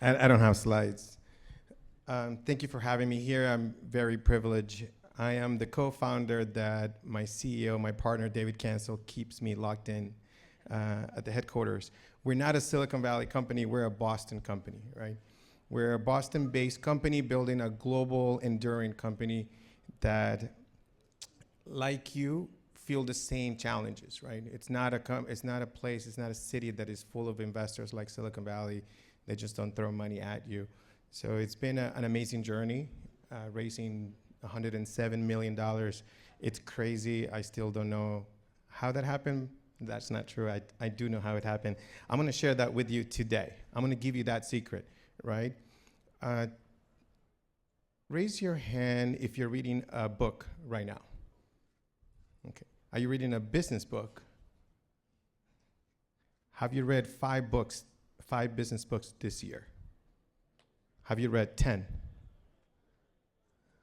I don't have slides. Thank you for having me here. I'm very privileged. I am the co-founder that my CEO, my partner, David Cancel, keeps me locked in at the headquarters. We're not a Silicon Valley company, we're a Boston company, right? We're a Boston-based company building a global, enduring company that, like you, feel the same challenges, right? It's not a place, it's not a city that is full of investors like Silicon Valley. They just don't throw money at you. So it's been an amazing journey, raising $107 million. It's crazy. I still don't know how that happened. That's not true. I do know how it happened. I'm going to share that with you today. I'm going to give you that secret, right? Raise your hand if you're reading a book right now. Okay. Are you reading a business book? Have you read 5 business books this year? Have you read 10?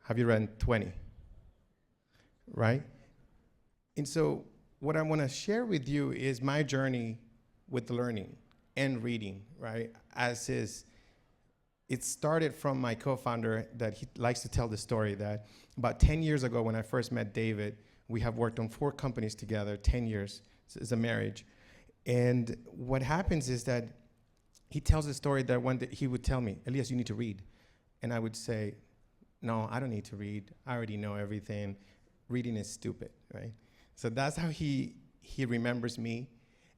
Have you read 20? Right? And so what I want to share with you is my journey with learning and reading, right? It started from my co-founder that he likes to tell the story that about 10 years ago when I first met David, we have worked on 4 companies together, 10 years. It's a marriage. And what happens is that he tells a story that one day he would tell me, Elias, you need to read. And I would say, no, I don't need to read. I already know everything. Reading is stupid, right? So that's how he remembers me.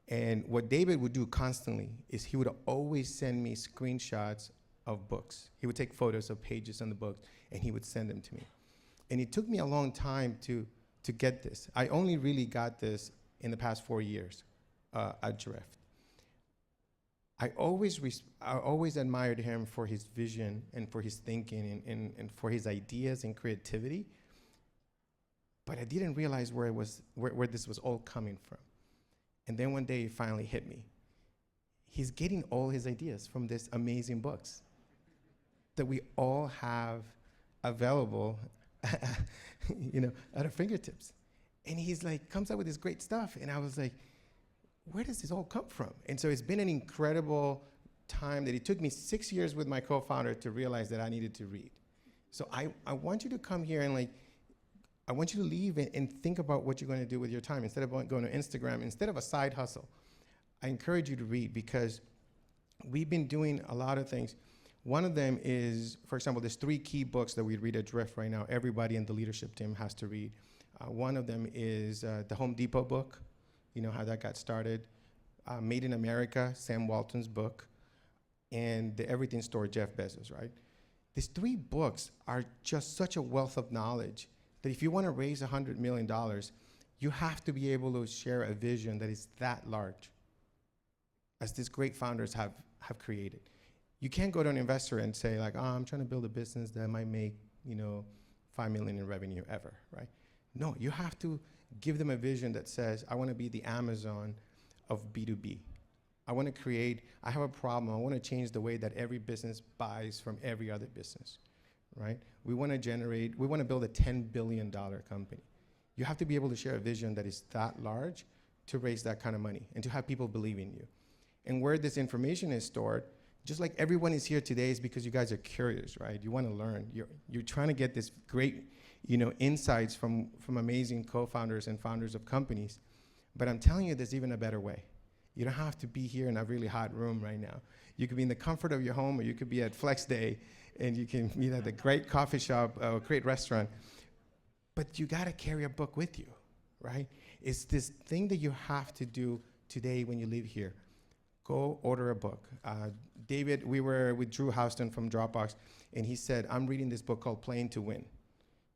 And what David would do constantly is he would always send me screenshots of books. He would take photos of pages on the books, and he would send them to me. And it took me a long time to get this. I only really got this in the past 4 years at Drift. I always admired him for his vision and for his thinking and for his ideas and creativity, but I didn't realize where this was all coming from. And then one day it finally hit me. He's getting all his ideas from these amazing books that we all have available at our fingertips. And he's like, comes up with this great stuff. And I was like, where does this all come from? And so it's been an incredible time that it took me 6 years with my co-founder to realize that I needed to read. So I want you to come here and I want you to leave and think about what you're going to do with your time. Instead of going to Instagram, instead of a side hustle, I encourage you to read because we've been doing a lot of things. One of them is, for example, there's 3 key books that we read at Drift right now. Everybody in the leadership team has to read. One of them is the Home Depot book. You know how that got started. Made in America, Sam Walton's book, and The Everything Store, Jeff Bezos, right? These 3 books are just such a wealth of knowledge that if you want to raise $100 million, you have to be able to share a vision that is that large, as these great founders have created. You can't go to an investor and say like, oh, I'm trying to build a business that might make, $5 million in revenue ever, right? No, you have to give them a vision that says, I want to be the Amazon of B2B. I have a problem, I want to change the way that every business buys from every other business, right? We want to build a $10 billion company. You have to be able to share a vision that is that large to raise that kind of money and to have people believe in you. And where this information is stored, just like everyone is here today is because you guys are curious, right? You want to learn. You're trying to get this great insights from amazing co-founders and founders of companies. But I'm telling you, there's even a better way. You don't have to be here in a really hot room right now. You could be in the comfort of your home, or you could be at Flex Day, and you can meet at a great coffee shop or great restaurant. But you gotta carry a book with you, right? It's this thing that you have to do today when you leave here. Go order a book. David, we were with Drew Houston from Dropbox, and he said, I'm reading this book called Playing to Win.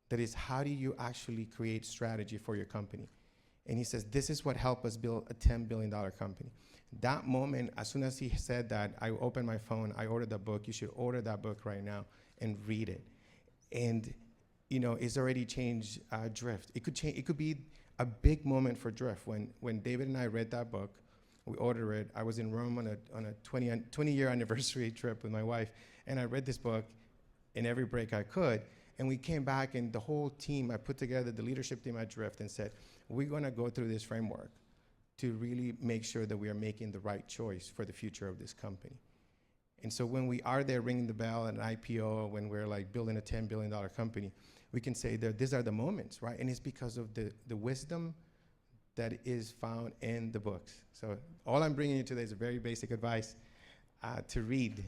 That is, how do you actually create strategy for your company? And he says, this is what helped us build a $10 billion company. That moment, as soon as he said that, I opened my phone, I ordered the book. You should order that book right now and read it. And it's already changed Drift. It could be a big moment for Drift. When David and I read that book, we ordered it. I was in Rome on a 20-year anniversary trip with my wife, and I read this book in every break I could. And we came back, and the whole team, I put together the leadership team at Drift and said, we're going to go through this framework to really make sure that we are making the right choice for the future of this company. And so when we are there ringing the bell at an IPO, when we're like building a $10 billion company, we can say that these are the moments, right? And it's because of the wisdom that is found in the books. So all I'm bringing you today is a very basic advice to read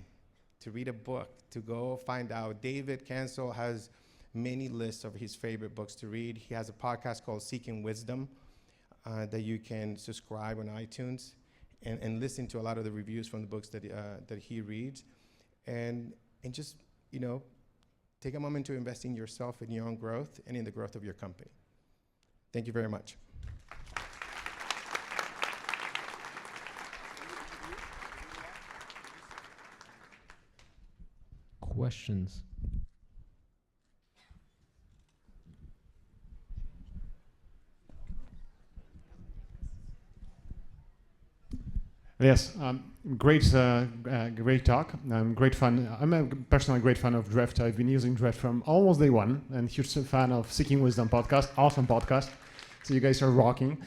a book, to go find out. David Cancel has many lists of his favorite books to read. He has a podcast called Seeking Wisdom that you can subscribe on iTunes and listen to a lot of the reviews from the books that he reads. And just, take a moment to invest in yourself, in your own growth, and in the growth of your company. Thank you very much. Questions? Yes, great talk. Great fun. I'm a personally great fan of Drift. I've been using Drift from almost day one, and huge fan of Seeking Wisdom podcast. Awesome podcast. So you guys are rocking.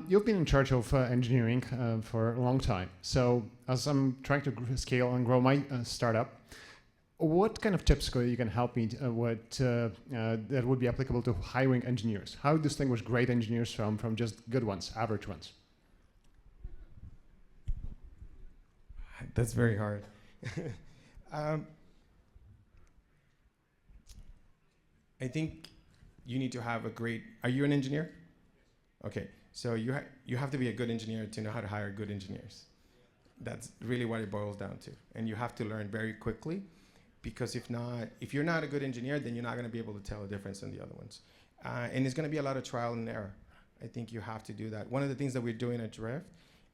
You've been in charge of engineering for a long time. So as I'm trying to scale and grow my startup, what kind of tips you can help me that would be applicable to hiring engineers? How distinguish great engineers from just good ones, average ones? That's very hard. I think you need to have a great. Are you an engineer? Okay, so you have to be a good engineer to know how to hire good engineers. That's really what it boils down to, and you have to learn very quickly, because if you're not a good engineer, then you're not going to be able to tell the difference in the other ones, and it's going to be a lot of trial and error. I think you have to do that. One of the things that we're doing at Drift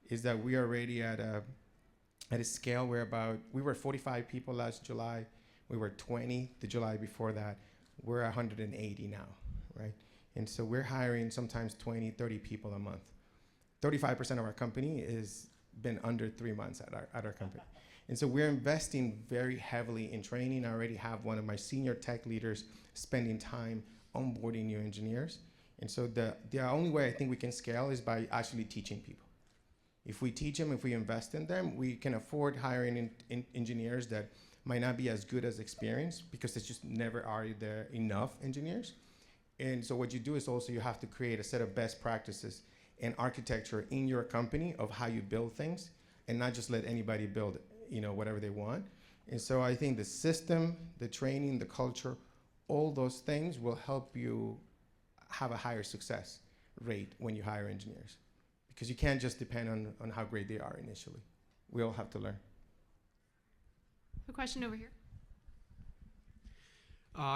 is that we are already at a scale where we were 45 people last July. We were 20 the July before that. We're 180 now, right? And so we're hiring sometimes 20, 30 people a month. 35% of our company has been under 3 months at our company. And so we're investing very heavily in training. I already have one of my senior tech leaders spending time onboarding new engineers. And so the only way I think we can scale is by actually teaching people. If we teach them, if we invest in them, we can afford hiring engineers that might not be as good as experienced, because there's just never are there enough engineers. And so what you do is also you have to create a set of best practices and architecture in your company of how you build things, and not just let anybody build whatever they want. And so I think the system, the training, the culture, all those things will help you have a higher success rate when you hire engineers. Because you can't just depend on how great they are initially. We all have to learn. A question over here.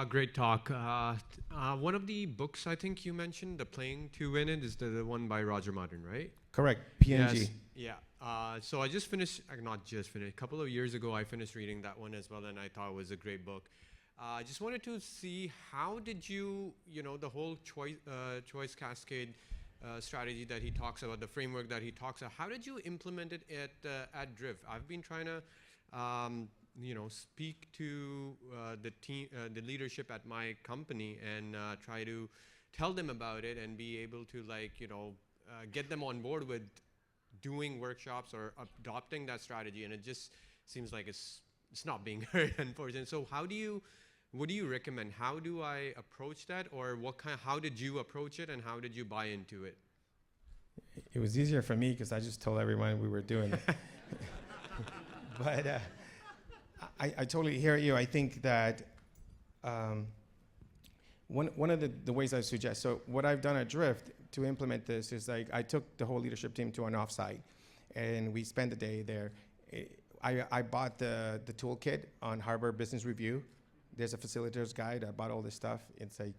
Great talk. One of the books I think you mentioned, The Playing to Win It, is the one by Roger Martin, right? Correct, PNG. Yes. Yeah. So I just finished, not just finished, a couple of years ago I finished reading that one as well, and I thought it was a great book. I just wanted to see, how did you, the whole choice cascade strategy that he talks about, the framework that he talks about, how did you implement it at Drift? I've been trying to speak to the team, the leadership at my company, and try to tell them about it and be able to get them on board with doing workshops or adopting that strategy. And it just seems like it's not being heard, unfortunately. So what do you recommend? How do I approach that, or how did you approach it, and how did you buy into it? It was easier for me because I just told everyone we were doing it. But I totally hear you. I think that one of the ways I suggest, so what I've done at Drift to implement this is I took the whole leadership team to an offsite, and we spent the day there. I bought the toolkit on Harvard Business Review. There's a facilitator's guide. I bought all this stuff. It's like,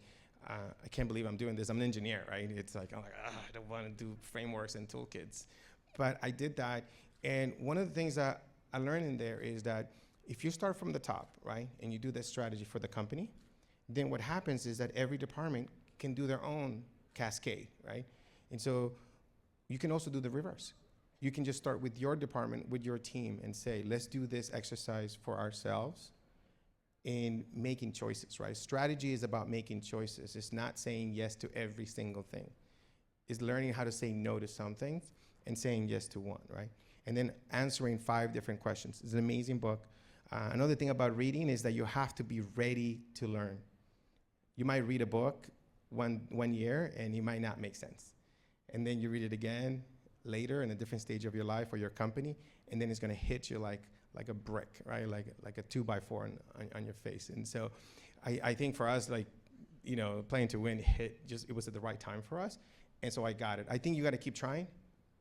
I can't believe I'm doing this. I'm an engineer, right? It's like, I don't want to do frameworks and toolkits. But I did that. And one of the things that I learned in there is that if you start from the top, right, and you do this strategy for the company, then what happens is that every department can do their own cascade, right? And so you can also do the reverse. You can just start with your department, with your team, and say, let's do this exercise for ourselves in making choices, right? Strategy is about making choices. It's not saying yes to every single thing. It's learning how to say no to some things and saying yes to one, right? and then answering 5 different questions. It's an amazing book. Another thing about reading is that you have to be ready to learn. You might read a book one year and it might not make sense. And then you read it again later in a different stage of your life or your company, and then it's gonna hit you like a brick, right? Like a 2x4 on your face. And so I think for us, like, you know, Playing to Win it was at the right time for us. And so I got it. I think you gotta keep trying.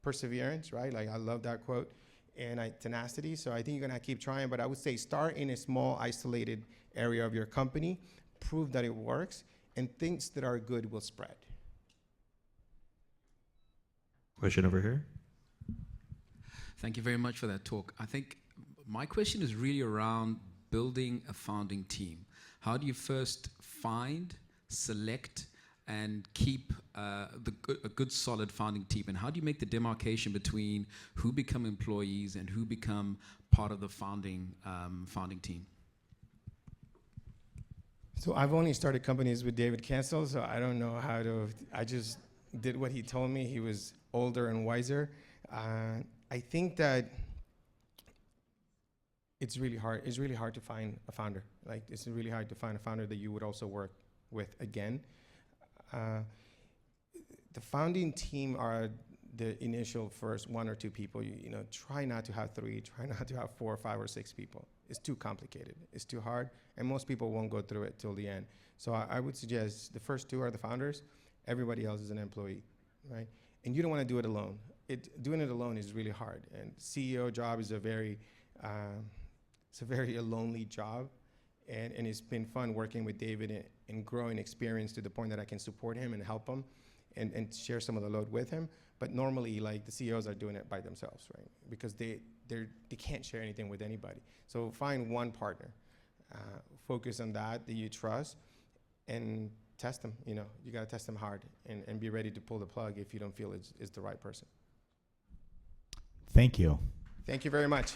Perseverance, right? Like, I love that quote. And tenacity. So I think you're gonna keep trying, but I would say start in a small, isolated area of your company, prove that it works, and things that are good will spread. Question over here. Thank you very much for that talk. I think my question is really around building a founding team. How do you first find, select, and keep a good solid founding team? And how do you make the demarcation between who become employees and who become part of the founding team? So I've only started companies with David Cancel, so I don't know how to, I just did what he told me. He was older and wiser. I think that it's really hard. It's really hard to find a founder. Like, it's really hard to find a founder that you would also work with again. The founding team are the initial first 1 or 2 people. You know, try not to have 3, try not to have 4, 5, or 6 people. It's too complicated. It's too hard, and most people won't go through it till the end. So I would suggest the first 2 are the founders. Everybody else is an employee, right? And you don't want to do it alone. Doing it alone is really hard. And CEO job is a very lonely job. And it's been fun working with David and growing experience to the point that I can support him and help him and share some of the load with him. But normally, like, the CEOs are doing it by themselves, right? Because they can't share anything with anybody. So find one partner, focus on that you trust, and test them. You know, you gotta test them hard and be ready to pull the plug if you don't feel it's the right person. Thank you. Thank you very much.